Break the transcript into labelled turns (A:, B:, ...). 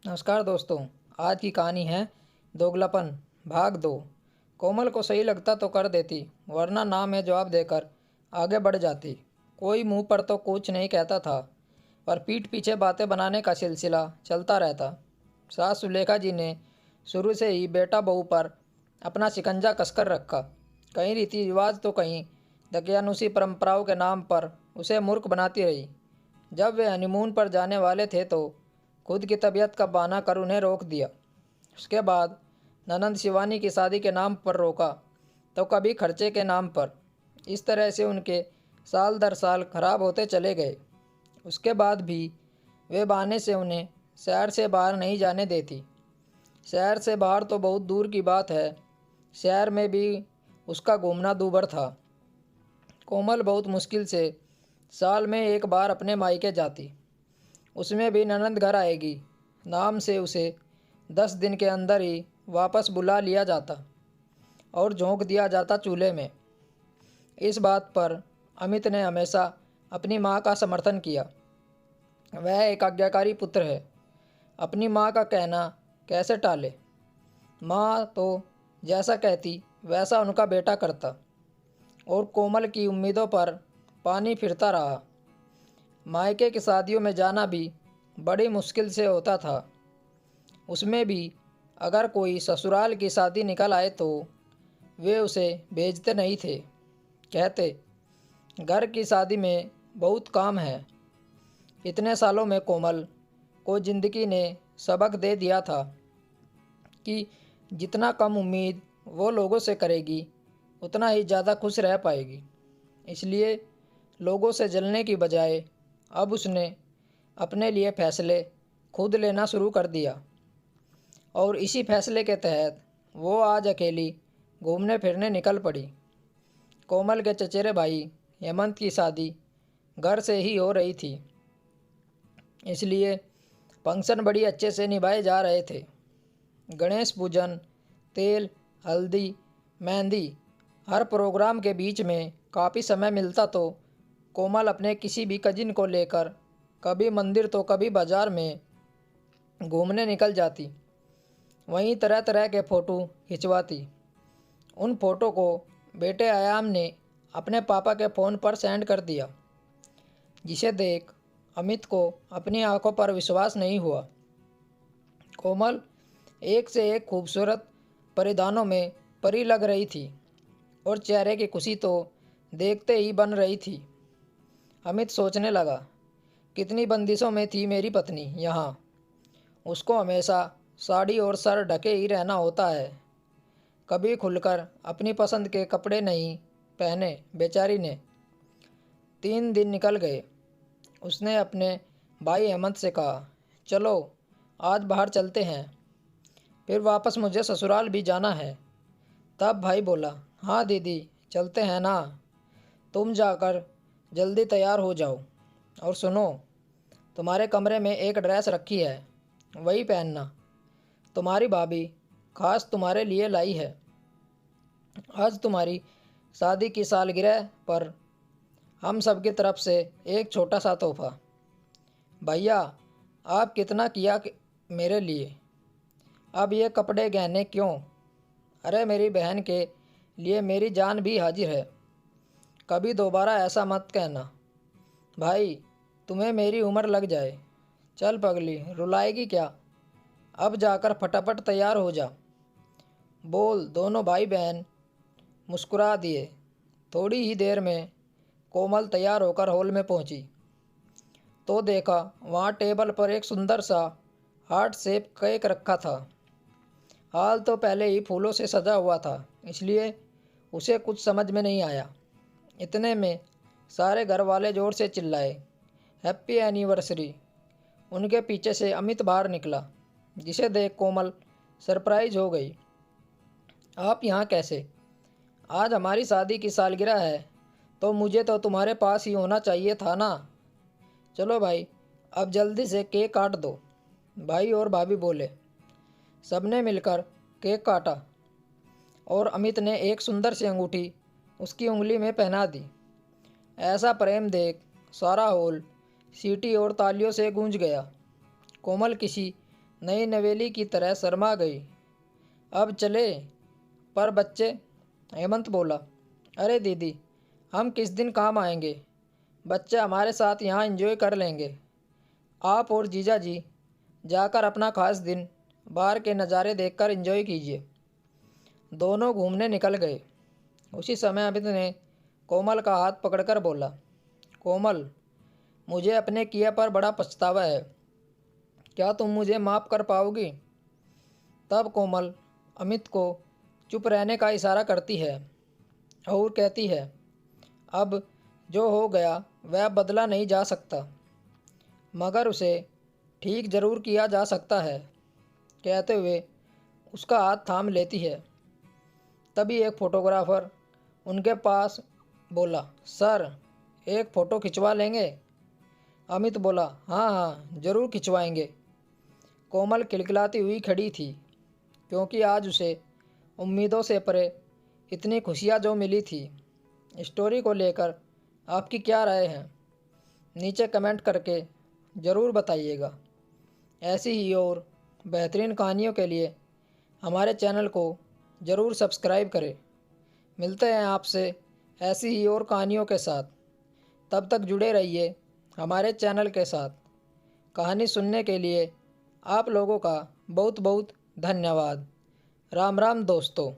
A: नमस्कार दोस्तों। आज की कहानी है दोगलापन भाग 2। कोमल को सही लगता तो कर देती, वरना ना में जवाब देकर आगे बढ़ जाती। कोई मुंह पर तो कुछ नहीं कहता था, पर पीठ पीछे बातें बनाने का सिलसिला चलता रहता। सास सुलेखा जी ने शुरू से ही बेटा बहू पर अपना शिकंजा कसकर रखा। कहीं रीति रिवाज तो कहीं दकियानुसी परंपराओं के नाम पर उसे मूर्ख बनाती रही। जब वे हनीमून पर जाने वाले थे तो खुद की तबीयत का बहाना कर उन्हें रोक दिया। उसके बाद ननंद शिवानी की शादी के नाम पर रोका, तो कभी खर्चे के नाम पर। इस तरह से उनके साल दर साल खराब होते चले गए। उसके बाद भी वे बहाने से उन्हें शहर से बाहर नहीं जाने देती। शहर से बाहर तो बहुत दूर की बात है, शहर में भी उसका घूमना दूभर था। कोमल बहुत मुश्किल से साल में एक बार अपने मायके जाती, उसमें भी ननंद घर आएगी नाम से उसे 10 दिन के अंदर ही वापस बुला लिया जाता और झोंक दिया जाता चूल्हे में। इस बात पर अमित ने हमेशा अपनी माँ का समर्थन किया। वह एक आज्ञाकारी पुत्र है, अपनी माँ का कहना कैसे टाले। माँ तो जैसा कहती वैसा उनका बेटा करता और कोमल की उम्मीदों पर पानी फिरता रहा। मायके की शादियों में जाना भी बड़ी मुश्किल से होता था। उसमें भी अगर कोई ससुराल की शादी निकल आए तो वे उसे भेजते नहीं थे। कहते, घर की शादी में बहुत काम है। इतने सालों में कोमल को ज़िंदगी ने सबक दे दिया था कि जितना कम उम्मीद वो लोगों से करेगी, उतना ही ज़्यादा खुश रह पाएगी। इसलिए लोगों से जलने की बजाय अब उसने अपने लिए फैसले खुद लेना शुरू कर दिया और इसी फैसले के तहत वो आज अकेली घूमने फिरने निकल पड़ी। कोमल के चचेरे भाई हेमंत की शादी घर से ही हो रही थी, इसलिए फंक्शन बड़ी अच्छे से निभाए जा रहे थे। गणेश पूजन, तेल, हल्दी, मेहंदी, हर प्रोग्राम के बीच में काफ़ी समय मिलता तो कोमल अपने किसी भी कजिन को लेकर कभी मंदिर तो कभी बाज़ार में घूमने निकल जाती। वहीं तरह तरह के फ़ोटो खिंचवाती। उन फ़ोटो को बेटे आयाम ने अपने पापा के फ़ोन पर सेंड कर दिया, जिसे देख अमित को अपनी आंखों पर विश्वास नहीं हुआ। कोमल एक से एक खूबसूरत परिधानों में परी लग रही थी और चेहरे की खुशी तो देखते ही बन रही थी। अमित सोचने लगा, कितनी बंदिशों में थी मेरी पत्नी यहाँ। उसको हमेशा साड़ी और सर ढके ही रहना होता है, कभी खुलकर अपनी पसंद के कपड़े नहीं पहने बेचारी ने। 3 दिन निकल गए। उसने अपने भाई हेमंत से कहा, चलो आज बाहर चलते हैं, फिर वापस मुझे ससुराल भी जाना है। तब भाई बोला, हाँ दीदी चलते हैं ना, तुम जाकर जल्दी तैयार हो जाओ और सुनो, तुम्हारे कमरे में एक ड्रेस रखी है, वही पहनना, तुम्हारी भाभी खास तुम्हारे लिए लाई है। आज तुम्हारी शादी की सालगिरह पर हम सब की तरफ से एक छोटा सा तोहफा। भैया आप कितना किया मेरे लिए, अब ये कपड़े गहने क्यों? अरे मेरी बहन के लिए मेरी जान भी हाजिर है, कभी दोबारा ऐसा मत कहना। भाई तुम्हें मेरी उम्र लग जाए। चल पगली, रुलाएगी क्या? अब जाकर फटाफट तैयार हो जा, बोल। दोनों भाई बहन मुस्कुरा दिए। थोड़ी ही देर में कोमल तैयार होकर हॉल में पहुंची तो देखा वहां टेबल पर एक सुंदर सा हार्ट शेप केक रखा था। हाल तो पहले ही फूलों से सजा हुआ था, इसलिए उसे कुछ समझ में नहीं आया। इतने में सारे घर वाले ज़ोर से चिल्लाए, हैप्पी एनिवर्सरी। उनके पीछे से अमित बाहर निकला, जिसे देख कोमल सरप्राइज हो गई। आप यहाँ कैसे? आज हमारी शादी की सालगिरह है, तो मुझे तो तुम्हारे पास ही होना चाहिए था ना। चलो भाई अब जल्दी से केक काट दो, भाई और भाभी बोले। सबने मिलकर केक काटा और अमित ने एक सुंदर सी अंगूठी उसकी उंगली में पहना दी। ऐसा प्रेम देख सारा हॉल सीटी और तालियों से गूंज गया। कोमल किसी नई नवेली की तरह शर्मा गई। अब चले? पर बच्चे? हेमंत बोला। अरे दीदी, हम किस दिन काम आएंगे? बच्चे हमारे साथ यहाँ एंजॉय कर लेंगे। आप और जीजा जी जाकर अपना खास दिन बाहर के नज़ारे देखकर एंजॉय कीजिए। दोनों घूमने निकल गए। उसी समय अमित ने कोमल का हाथ पकड़कर बोला, कोमल, मुझे अपने किए पर बड़ा पछतावा है। क्या तुम मुझे माफ़ कर पाओगी? तब कोमल अमित को चुप रहने का इशारा करती है और कहती है, अब जो हो गया वह बदला नहीं जा सकता, मगर उसे ठीक ज़रूर किया जा सकता है। कहते हुए उसका हाथ थाम लेती है। तभी एक फ़ोटोग्राफ़र उनके पास बोला, सर, एक फ़ोटो खिंचवा लेंगे? अमित बोला, हाँ हाँ, ज़रूर खिंचवाएंगे। कोमल खिलखिलाती हुई खड़ी थी, क्योंकि आज उसे उम्मीदों से परे इतनी खुशियाँ जो मिली थी। स्टोरी को लेकर आपकी क्या राय है? नीचे कमेंट करके ज़रूर बताइएगा। ऐसी ही और बेहतरीन कहानियों के लिए हमारे चैनल को ज़रूर सब्सक्राइब करें। मिलते हैं आपसे ऐसी ही और कहानियों के साथ। तब तक जुड़े रहिए हमारे चैनल के साथ। कहानी सुनने के लिए आप लोगों का बहुत बहुत धन्यवाद। राम राम दोस्तों।